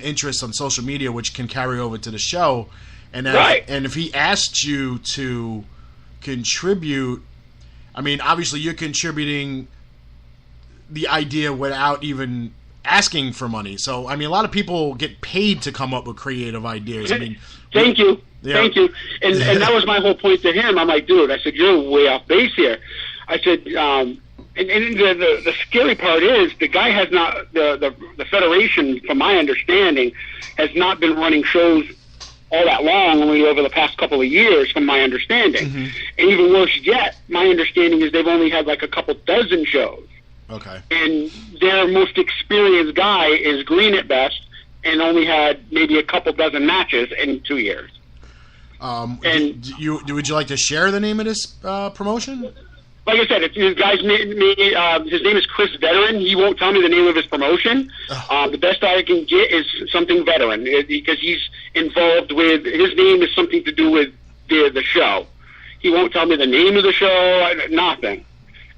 interest on social media, which can carry over to the show. And if he asked you to contribute, I mean, obviously you're contributing the idea without even asking for money. So, I mean, a lot of people get paid to come up with creative ideas. I mean, thank you. And that was my whole point to him. I'm like, dude, I said, you're way off base here. I said, and the scary part is the guy has not, the Federation, from my understanding, has not been running shows all that long, only over the past couple of years, from my understanding. Mm-hmm. And even worse yet, my understanding is they've only had like a couple dozen shows. Okay. And their most experienced guy is green at best, and only had maybe a couple dozen matches in 2 years. Would you like to share the name of this promotion? Like I said, his name is Chris Veteran. He won't tell me the name of his promotion. The best I can get is something Veteran, because he's involved with, his name is something to do with the show. He won't tell me the name of the show, nothing.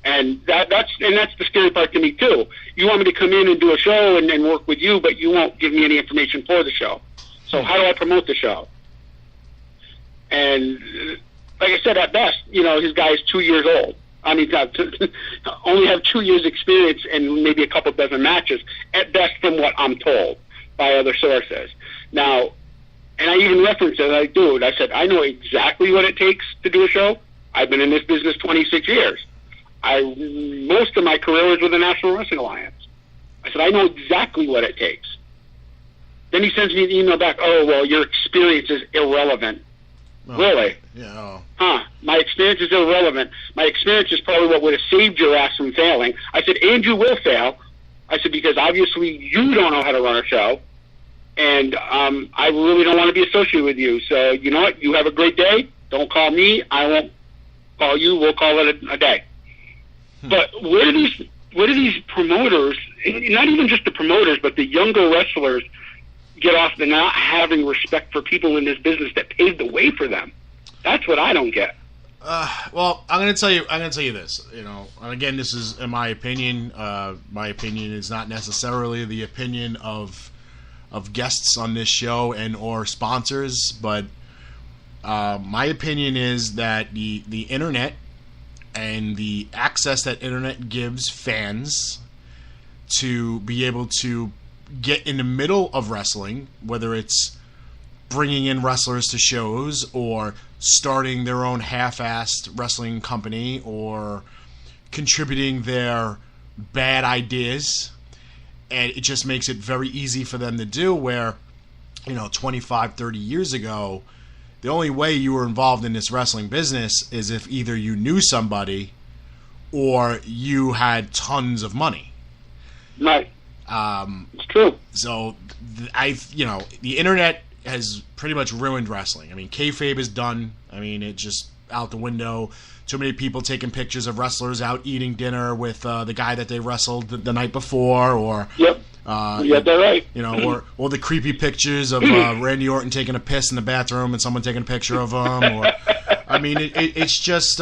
And that's the scary part to me too. You want me to come in and do a show and work with you, but you won't give me any information for the show. So how do I promote the show? And like I said, at best, his guy is 2 years old. I mean, only have 2 years experience and maybe a couple dozen matches, at best, from what I'm told by other sources. Now, and I even referenced it, I said, I know exactly what it takes to do a show. I've been in this business 26 years. Most of my career was with the National Wrestling Alliance. I said, I know exactly what it takes. Then he sends me an email back, oh, well, your experience is irrelevant. Oh, really? Yeah. My experience is irrelevant. My experience is probably what would have saved your ass from failing. I said, and you will fail. I said, because obviously you don't know how to run a show, and I really don't want to be associated with you. So, you know what? You have a great day. Don't call me. I won't call you. We'll call it a day. But where do these promoters, not even just the promoters, but the younger wrestlers, get off the not having respect for people in this business that paved the way for them? That's what I don't get. Well, I'm going to tell you this. And again, this is in my opinion. My opinion is not necessarily the opinion of guests on this show and or sponsors, but my opinion is that the internet and the access that internet gives fans to be able to get in the middle of wrestling, whether it's bringing in wrestlers to shows or starting their own half-assed wrestling company or contributing their bad ideas, and it just makes it very easy for them to do, where 25, 30 years ago, the only way you were involved in this wrestling business is if either you knew somebody or you had tons of money. Right. It's true. So the internet has pretty much ruined wrestling. I mean, kayfabe is done. I mean, it's just out the window. Too many people taking pictures of wrestlers out eating dinner with the guy that they wrestled the night before, or yep. Yeah, they're right. Or the creepy pictures of Randy Orton taking a piss in the bathroom and someone taking a picture of him. Or, I mean, it's just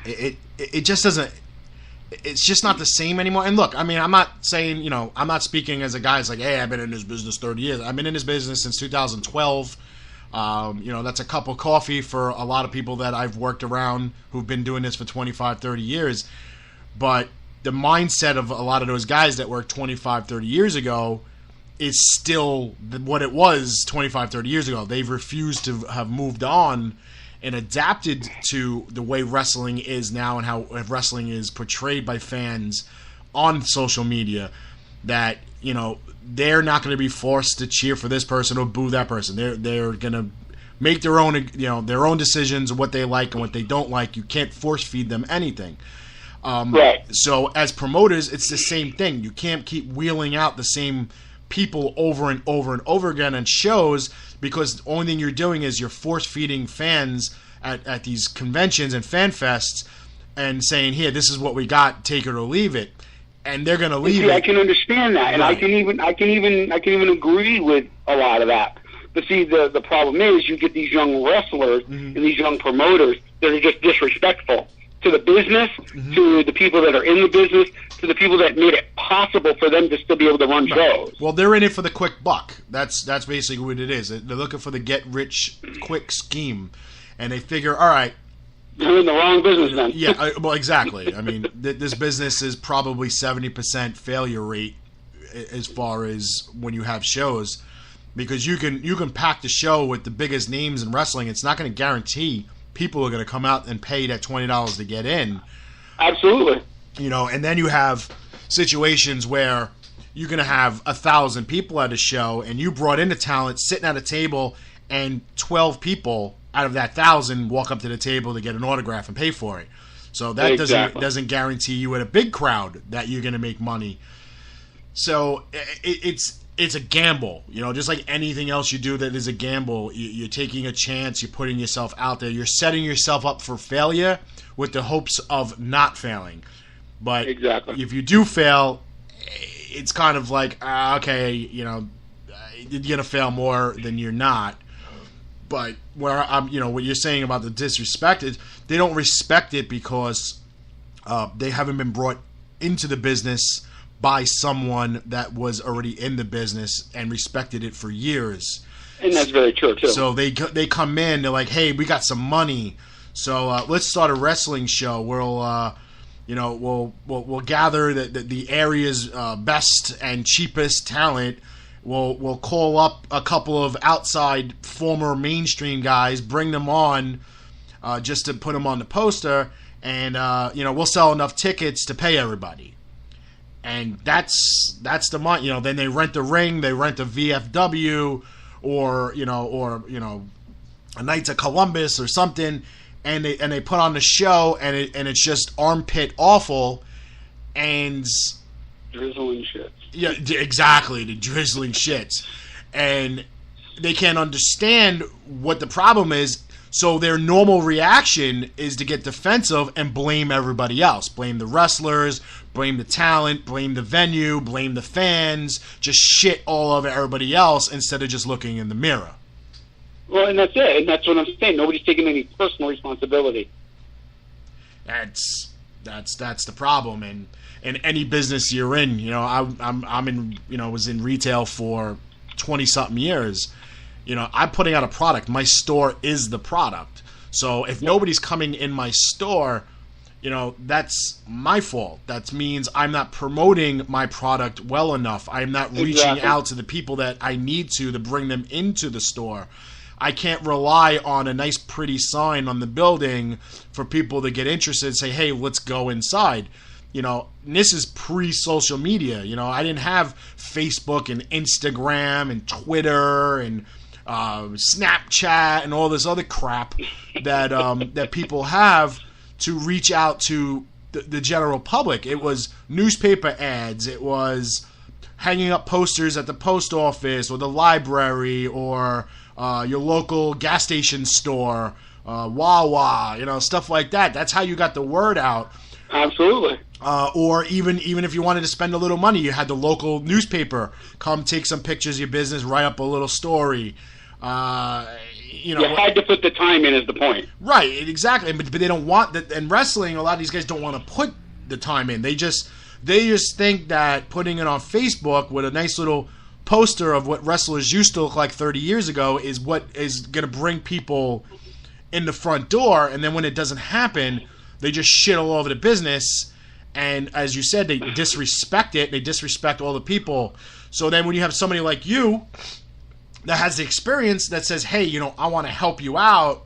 it just doesn't. It's just not the same anymore. And look, I mean, I'm not saying, I'm not speaking as a guy that's like, hey, I've been in this business 30 years. I've been in this business since 2012. That's a cup of coffee for a lot of people that I've worked around who've been doing this for 25, 30 years. But the mindset of a lot of those guys that worked 25, 30 years ago is still what it was 25, 30 years ago. They've refused to have moved on and adapted to the way wrestling is now and how wrestling is portrayed by fans on social media, that, they're not going to be forced to cheer for this person or boo that person. They're going to make their own decisions of what they like and what they don't like. You can't force feed them anything. Right. So as promoters, it's the same thing. You can't keep wheeling out the same people over and over and over again on shows, because the only thing you're doing is you're force feeding fans at these conventions and fan fests and saying, here, this is what we got, take it or leave it. And they're going to leave it. I can understand that, and right. I can even agree with a lot of that. But see, the problem is you get these young wrestlers and these young promoters that are just disrespectful. to the business, to the people that are in the business, to the people that made it possible for them to still be able to run shows. Well, they're in it for the quick buck. That's basically what it is. They're looking for the get-rich-quick scheme, and they figure, all right, you're in the wrong business then. Yeah, well, exactly. I mean, this business is probably 70% failure rate as far as when you have shows, because you can pack the show with the biggest names in wrestling. It's not going to guarantee people are going to come out and pay that $20 to get in. Absolutely. And then you have situations where you're going to have 1,000 people at a show, and you brought in the talent sitting at a table, and 12 people out of that 1,000 walk up to the table to get an autograph and pay for it. So that doesn't guarantee you at a big crowd that you're going to make money. So it's a gamble, just like anything else you do that is a gamble. You're taking a chance, you're putting yourself out there, you're setting yourself up for failure with the hopes of not failing. But if you do fail, it's kind of like, okay, you're going to fail more than you're not. But where what you're saying about the disrespect is they don't respect it because they haven't been brought into the business by someone that was already in the business and respected it for years. And that's very true too. So they come in, they're like, hey, we got some money, so let's start a wrestling show. We'll gather the area's best and cheapest talent. We'll call up a couple of outside former mainstream guys, bring them on just to put them on the poster, and we'll sell enough tickets to pay everybody. And that's the money. Then they rent the ring, they rent a VFW, or a Knights of Columbus or something, and they put on the show, and it's just armpit awful, and drizzling shits. Yeah, exactly, the drizzling shits, and they can't understand what the problem is. So their normal reaction is to get defensive and blame everybody else. Blame the wrestlers, blame the talent, blame the venue, blame the fans, just shit all over everybody else instead of just looking in the mirror. Well, and that's it. And that's what I'm saying. Nobody's taking any personal responsibility. That's the problem. And in any business you're in, I'm in, was in retail for 20-something years. I'm putting out a product. My store is the product. So if nobody's coming in my store, that's my fault. That means I'm not promoting my product well enough. I'm not reaching out to the people that I need to bring them into the store. I can't rely on a nice, pretty sign on the building for people to get interested and say, hey, let's go inside. This is pre-social media. I didn't have Facebook and Instagram and Twitter and Snapchat and all this other crap that that people have to reach out to the general public. It was newspaper ads. It was hanging up posters at the post office or the library or your local gas station store, Wawa, stuff like that. That's how you got the word out. Absolutely. Or even if you wanted to spend a little money, you had the local newspaper come take some pictures of your business, write up a little story. You had to put the time in, is the point. Right, exactly. But they don't want that. And wrestling, a lot of these guys don't want to put the time in. They just think that putting it on Facebook with a nice little poster of what wrestlers used to look like 30 years ago is what is going to bring people in the front door. And then when it doesn't happen, they just shit all over the business. And as you said, they disrespect it. They disrespect all the people. So then when you have somebody like you that has the experience that says, hey, I want to help you out.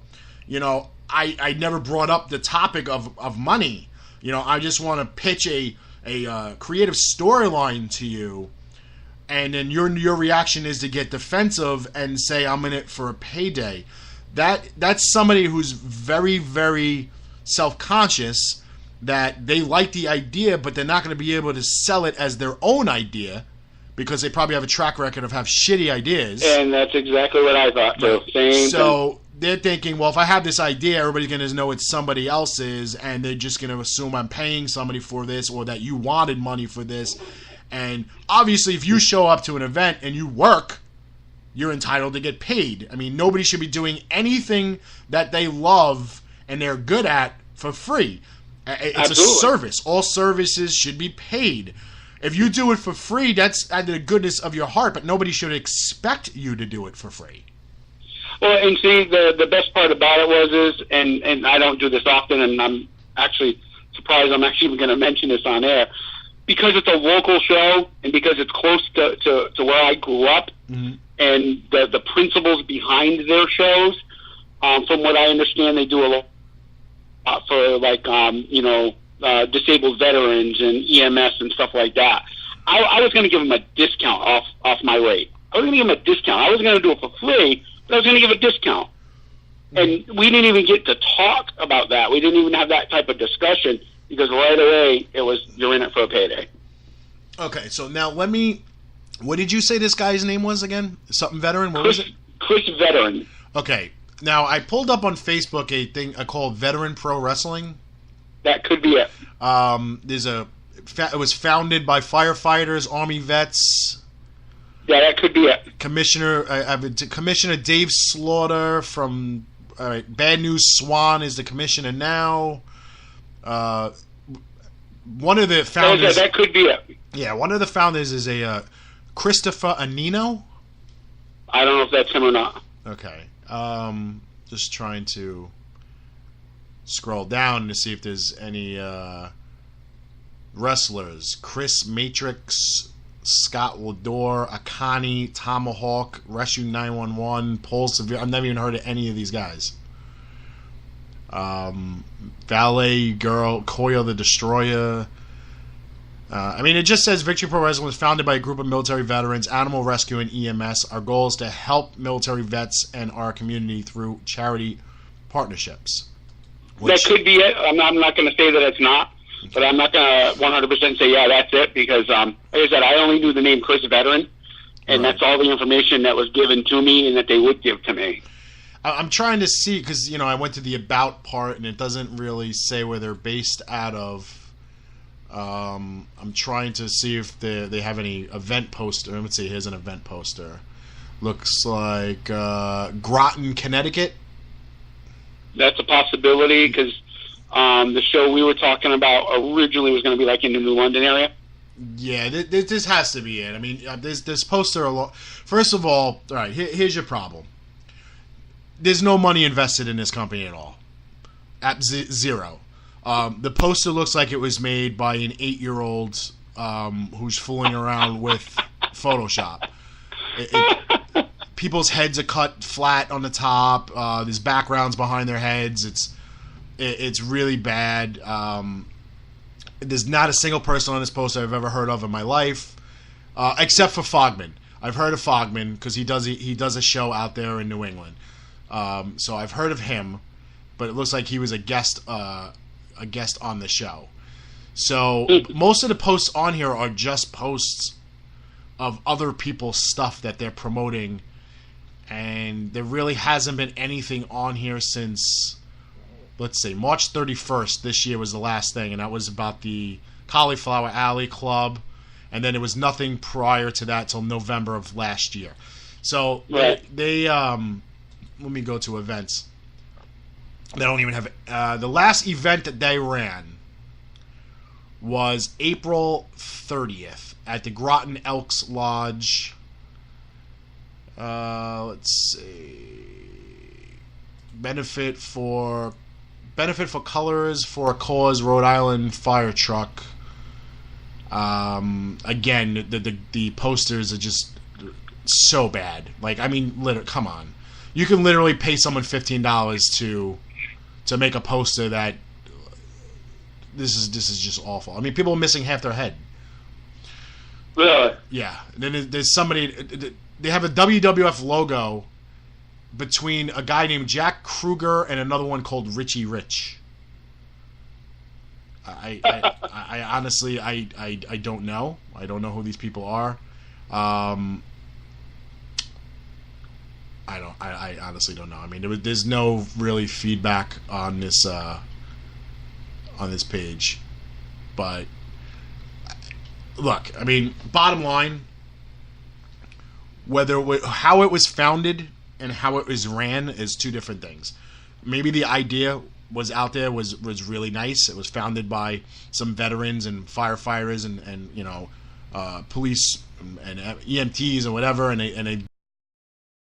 I never brought up the topic of money. I just want to pitch a creative storyline to you. And then your reaction is to get defensive and say, I'm in it for a payday. That's somebody who's very, very self-conscious, that they like the idea, but they're not going to be able to sell it as their own idea because they probably have a track record of have shitty ideas. And that's exactly what I thought too. Same so they're thinking, well, if I have this idea, everybody's going to know it's somebody else's, and they're just going to assume I'm paying somebody for this or that you wanted money for this. And obviously, if you show up to an event and you work, you're entitled to get paid. I mean, nobody should be doing anything that they love and they're good at for free. It's Absolutely. a service. All services should be paid. If you do it for free, that's out of the goodness of your heart, but nobody should expect you to do it for free. Well, and see, the best part about it was and I don't do this often, and I'm actually surprised I'm actually even going to mention this on air, because it's a local show and because it's close to where I grew up, and the principles behind their shows, from what I understand, they do a lot for, like, disabled veterans and EMS and stuff like that. I was going to give them a discount off my rate. I was going to give them a discount. I was going to do it for free, but I was going to give a discount. And we didn't even get to talk about that. We didn't even have that type of discussion because right away it was, you're in it for a payday. Okay, so now what did you say this guy's name was again? Something veteran? What was it? Chris Veteran. Okay, now I pulled up on Facebook a thing called Veteran Pro Wrestling. That could be it. It was founded by firefighters, Army vets. Yeah, that could be it. Commissioner Dave Slaughter from Bad News Swan is the commissioner now. One of the founders. That could be it. Yeah, one of the founders is a Christopher Anino. I don't know if that's him or not. Okay. Just trying to scroll down to see if there's any wrestlers. Chris Matrix, Scott Lador, Akani, Tomahawk, Rescue 911, Paul Severe. I've never even heard of any of these guys. Valet Girl, Koyo the Destroyer. It just says Victory Pro Wrestling was founded by a group of military veterans, animal rescue, and EMS. Our goal is to help military vets and our community through charity partnerships. That could be it. I'm not going to say that it's not, but I'm not going to 100% say, yeah, that's it, because, like I said, I only knew the name Chris Veteran, and that's all the information that was given to me and that they would give to me. I'm trying to see, because, I went to the about part, and it doesn't really say where they're based out of. I'm trying to see if they have any event poster. Let's see, here's an event poster. Looks like Groton, Connecticut. That's a possibility, because the show we were talking about originally was going to be like in the New London area. Yeah, this has to be it. This poster First of all right, here's your problem. There's no money invested in this company at all. At zero. The poster looks like it was made by an 8-year-old who's fooling around with Photoshop. People's heads are cut flat on the top. There's backgrounds behind their heads. It's really bad. There's not a single person on this poster I've ever heard of in my life, except for Fogman. I've heard of Fogman because he does a show out there in New England. So I've heard of him, but it looks like he was a guest on the show. So most of the posts on here are just posts of other people's stuff that they're promoting, and there really hasn't been anything on here since, let's say, March 31st this year was the last thing, and that was about the Cauliflower Alley Club, and then there was nothing prior to that till November of last year. So they let me go to events. They don't even have the last event that they ran was April 30th at the Groton Elks Lodge. Let's see. Benefit for Colors for a Cause Rhode Island fire truck. Again, the posters are just so bad. Like, come on. You can literally pay someone $15 to make a poster that this is just awful. People are missing half their head. Really? Yeah. And then there's somebody. They have a WWF logo between a guy named Jack Kruger and another one called Richie Rich. I honestly I don't know. I don't know who these people are. I honestly don't know. There's no really feedback on this page, but look, bottom line, how it was founded and how it was ran is two different things. Maybe the idea was out there was really nice. It was founded by some veterans and firefighters and police and EMTs and whatever, and they